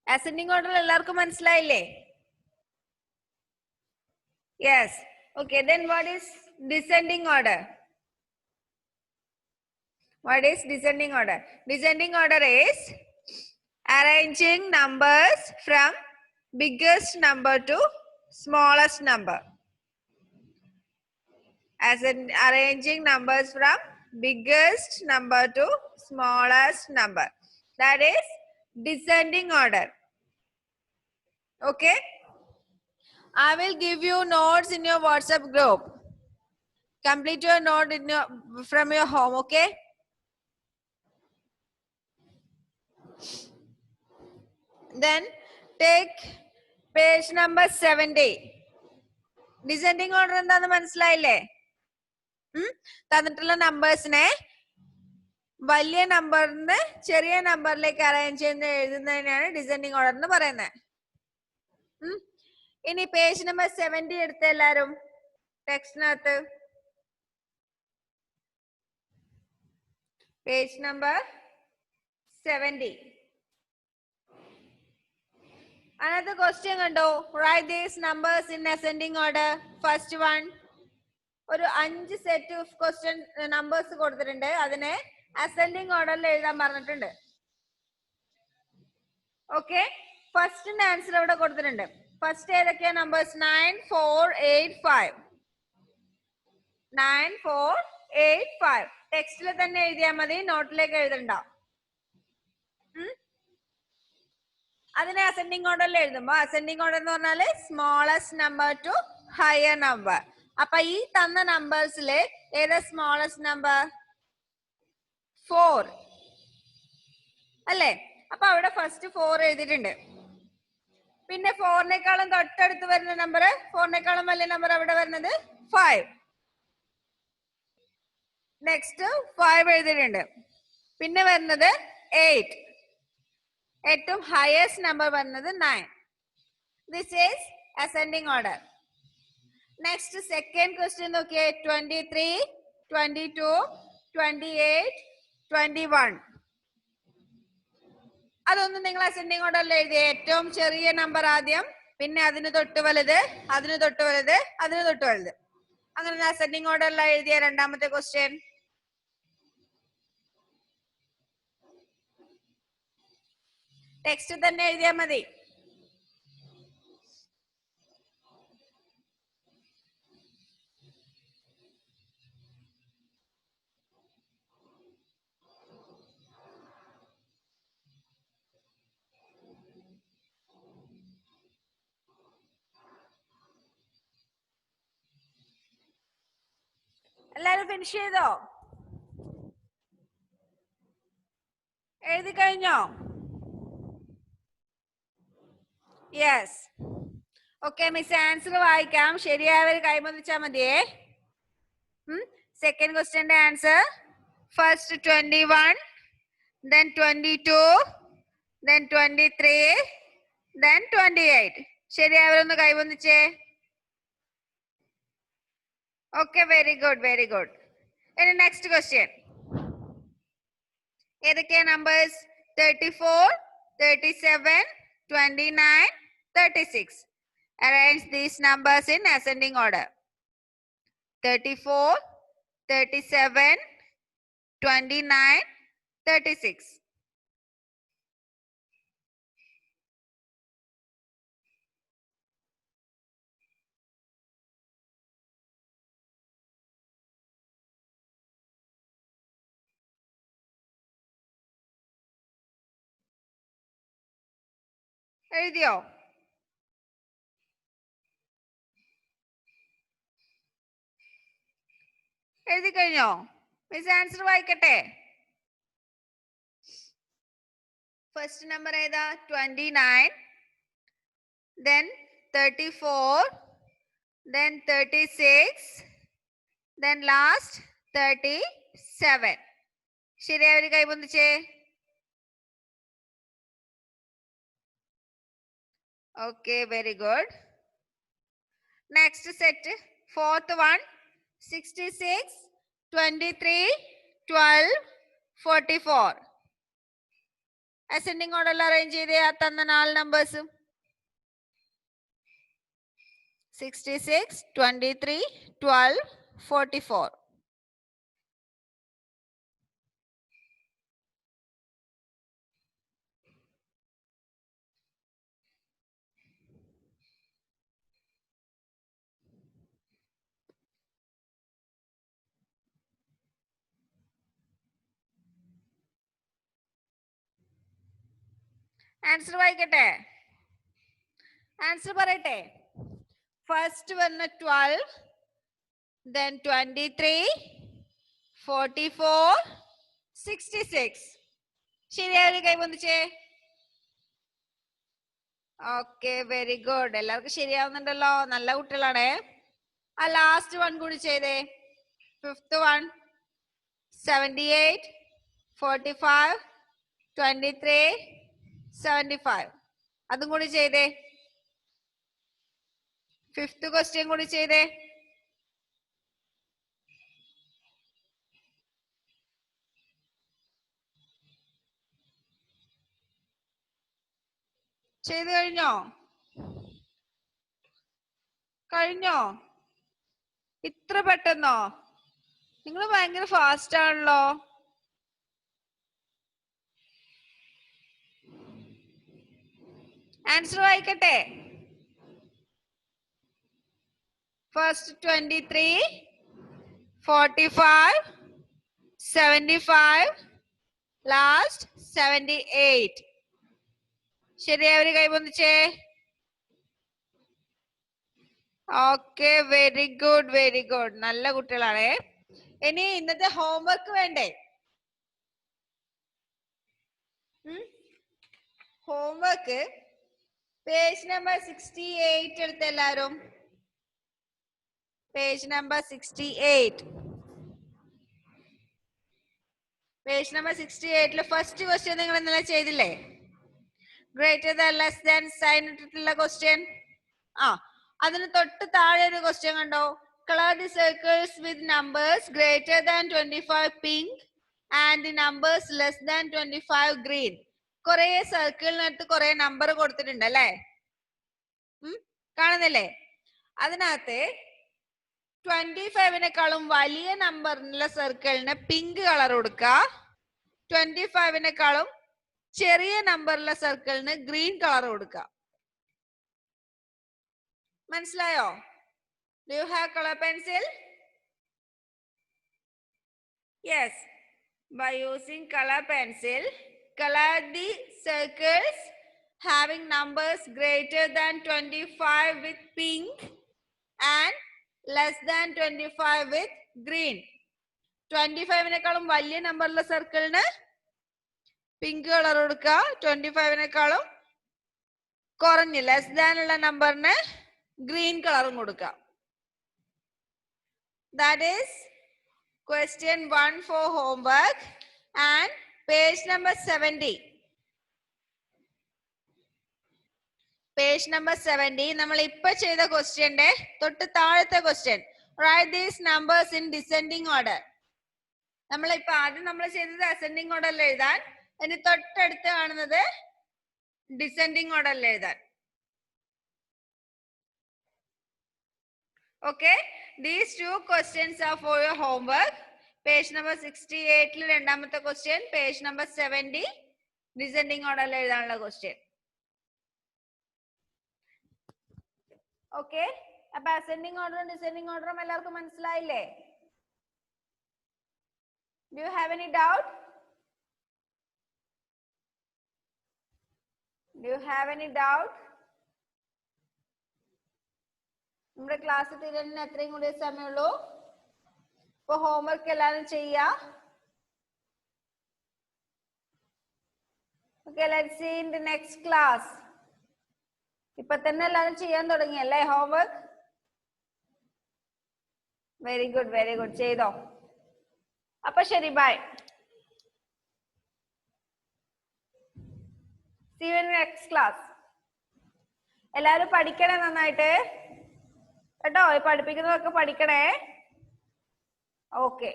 Ascending order എല്ലാവർക്കും മനസ്സിലായില്ലേ? Yes. Okay, then what is descending order? What is descending order? Descending order is arranging numbers from biggest number to smallest number. As in arranging numbers from biggest number to smallest number. That is descending order. Okay? I will give you notes in your WhatsApp group. Complete your note from your home, okay? Then take page number 70. Descending order എന്താന്ന് മനസ്സിലായില്ലേ? തന്നിട്ടുള്ള നമ്പേഴ്സിനെ വലിയ നമ്പറിന് ചെറിയ നമ്പറിലേക്ക് arrange ചെയ്ത് എഴുതുന്നതിനാണ് descending order എന്ന് പറയുന്നത്. ഇനി പേജ് നമ്പർ 70 എടുത്ത എല്ലാരും ടെക്സ്റ്റിനകത്ത് പേജ് നമ്പർ 70. Another question കണ്ടോ? Write these numbers in ascending order. First one. ഒരു 5 സെറ്റ് ഓഫ് ക്വസ്റ്റ്യൻ നമ്പേഴ്സ് കൊടുത്തിട്ടുണ്ട്. അതിനെ അസെൻഡിങ് ഓർഡറിൽ എഴുതാൻ പറഞ്ഞിട്ടുണ്ട്. ഓക്കെ, ഫസ്റ്റിന്റെ ആൻസർ ഇവിടെ കൊടുത്തിട്ടുണ്ട്. ഫസ്റ്റ് ഏതൊക്കെയാ നമ്പേഴ്സ്? 9, 4, 8, 5. 9, 4, 8, 5. ടെക്സ്റ്റിൽ തന്നെ എഴുതിയാൽ മതി, നോട്ടിലേക്ക് എഴുതണ്ട. അതിനെ അസെൻഡിങ് ഓർഡറിൽ എഴുതുമ്പോ അസെൻഡിങ് ഓർഡർ എന്ന് പറഞ്ഞാല് smallest number two higher number. അപ്പൊ ഈ തന്ന നമ്പേഴ്സില് ഏതാ സ്മോളസ്റ്റ് നമ്പർ? 4 അല്ലേ? അപ്പൊ അവിടെ ഫസ്റ്റ് 4 എഴുതിയിട്ടുണ്ട്. പിന്നെ 4നേക്കാളും തൊട്ടടുത്ത് വരുന്ന നമ്പർ, 4നേക്കാളും വലിയ നമ്പർ അവിടെ വരുന്നത് 5. നെക്സ്റ്റ് 5 എഴുതിയിട്ടുണ്ട്. പിന്നെ വരുന്നത് 8. ഏറ്റവും ഹയസ്റ്റ് നമ്പർ വരുന്നത് 9. This is ascending order. Next second question നോക്കിയേ. 23, 22, 28, 21. അതൊന്നും നിങ്ങൾ അസെൻഡിങ് ഓർഡറിൽ എഴുതിയ ഏറ്റവും ചെറിയ നമ്പർ ആദ്യം, പിന്നെ അതിന് തൊട്ട് വലുത്, അതിന് തൊട്ട് വലുത്, അതിന് തൊട്ട് വലുത്. അങ്ങനെ അസെൻഡിങ് ഓർഡറിൽ എഴുതിയ രണ്ടാമത്തെ ക്വസ്റ്റ്യൻ. ടെക്സ്റ്റ് തന്നെ എഴുതിയാൽ മതി. എല്ലാരും ഫിനിഷ് ചെയ്തോ? എഴുതി കഴിഞ്ഞോ? യെസ്. ഓക്കെ, മിസ് ആൻസർ വായിക്കാം. ശരിയായവർ കൈമതിച്ചാ മതിയേ. സെക്കൻഡ് ക്വസ്റ്റ്യന്റെ answer first 21, then 22, then 23, then 28. ശരിയായവരൊന്ന് കൈവന്നിച്ചേ. Okay, very good, very good. ഇനി നെക്സ്റ്റ് ക്വസ്റ്റ്യൻ. ഏതൊക്കെയാ numbers? 34, 37, 29, 36. Arrange these numbers in ascending order. 34, 37, 29, 36. എഴുതിയോ? എഴുതി കഴിഞ്ഞോ? മിസ് ആൻസർ വായിക്കട്ടെ. ഫസ്റ്റ് നമ്പർ ഏതാ? 29, then 34, then 36, then last 37. ശരിയായവര് കൈബന്ധിച്ചേ. Okay, very good. Next set, fourth one, 66, 23, 12, 44. Ascending ഓർഡറിൽ അറേഞ്ച് ചെയ്തേ ആ തന്ന 4 നമ്പേഴ്സ്. 66, 23, 12, 44. ആൻസർ വായിക്കട്ടെ, ആൻസർ പറയട്ടെ. ഫസ്റ്റ് വന്ന 12, then 23, 44, 66. ശരിയായ കൈ പൊന്തിച്ചേ. Okay, very good. എല്ലാവർക്കും ശരിയാവുന്നുണ്ടല്ലോ, നല്ല കുട്ടികളാണേ. ആ ലാസ്റ്റ് വൺ കൂടി ചെയ്തേ. Fifth one 78, 45, 23, 75. അതും കൂടി ചെയ്തേ. ഫിഫ്ത്ത് ക്വസ്റ്റ്യൻ കൂടി ചെയ്തേ. ചെയ്ത് കഴിഞ്ഞോ? കഴിഞ്ഞോ? ഇത്ര പെട്ടെന്നോ? നിങ്ങൾ ഭയങ്കര ഫാസ്റ്റ് ആണല്ലോ. ആൻസർ വായിക്കട്ടെ. First 23, 45, 75, last 78. ശരിയായവര് കൈപൊന്നിച്ചേ. Okay, very good, very good. നല്ല കുട്ടികളാണേ. ഇനി ഇന്നത്തെ ഹോംവർക്ക് വേണ്ടേ? ഹോംവർക്ക് പേജ് നമ്പർ 68 എടുത്ത എല്ലാരും. Page number 68. Page number 68 first question നിങ്ങൾ ഇന്നലെ ചെയ്തില്ലേ? Greater than less than sign ഇട്ടിട്ടുള്ള ക്വസ്റ്റ്യൻ. അതിന് തൊട്ട് താഴെ ഒരു ക്വസ്റ്റ്യൻ കണ്ടോ? Colour the circles with numbers greater than 25 pink and the numbers less than 25 green. കുറെ സർക്കിളിനകത്ത് കുറെ നമ്പർ കൊടുത്തിട്ടുണ്ട് അല്ലേ? കാണുന്നില്ലേ? അതിനകത്ത് 25-നേക്കാളും വലിയ നമ്പറിനുള്ള സർക്കിളിന് പിങ്ക് കളർ കൊടുക്കുക, 25-നേക്കാളും ചെറിയ നമ്പറുള്ള സർക്കിളിന് ഗ്രീൻ കളർ കൊടുക്കുക. മനസ്സിലായോ? Do you have color pencil? Yes. By using color pencil, color the circles having numbers greater than 25 with pink and less than 25 with green. 25-നേക്കാളും വലിയ നമ്പറുള്ള സർക്കിളിന് പിങ്ക് കളർ കൊടുക്കുക, 25-നേക്കാളും കുറഞ്ഞ് ലെസ് ദാൻ ഉള്ള നമ്പറിന് ഗ്രീൻ കളറും കൊടുക്കുക. That is question 1 for homework and page number 70. Page number 70 നമ്മൾ ഇപ്പോ ചെയ്ത ക്വസ്റ്റ്യന്റെ തൊട്ട് താഴത്തെ question. Write these numbers in descending order. നമ്മളിപ്പോ ആദ്യം നമ്മൾ ചെയ്തത് അസെൻഡിങ് ഓർഡറിൽ എഴുതാൻ, ഇനി തൊട്ടടുത്ത് കാണുന്നത് ഡിസെൻഡിങ് ഓർഡറിൽ എഴുതാൻ. Okay, these two questions are for your homework. Page number 68 രണ്ടാമത്തെ ക്വസ്റ്റ്യൻ, പേജ് നമ്പർ 70 ഡിസെൻഡിങ് ഓർഡറിൽ എഴുതാനുള്ള ക്വസ്റ്റ്യൻ. ഓക്കെ, അപ്പൊ അസെൻഡിങ് ഓർഡറും ഡിസെൻഡിങ് ഓർഡറും എല്ലാവർക്കും മനസ്സിലായില്ലേ? Do you have any doubt? Do you have any doubt? നമ്മുടെ ക്ലാസ് തീരുന്നതിന് എത്രയും കൂടി സമയമുള്ളൂ. ഇപ്പൊ ഹോംവർക്ക് എല്ലാവരും ചെയ്യാ. Okay, let's see in the next class. ഇപ്പൊ തന്നെ എല്ലാവരും ചെയ്യാൻ തുടങ്ങിയല്ലേ homework? Very good, very good. ചെയ്തോ? അപ്പൊ ശരി, bye. See you in the next class. എല്ലാവരും പഠിക്കണേ നന്നായിട്ട് കേട്ടോ. പഠിപ്പിക്കുന്നതൊക്കെ പഠിക്കണേ. ഓക്കെ.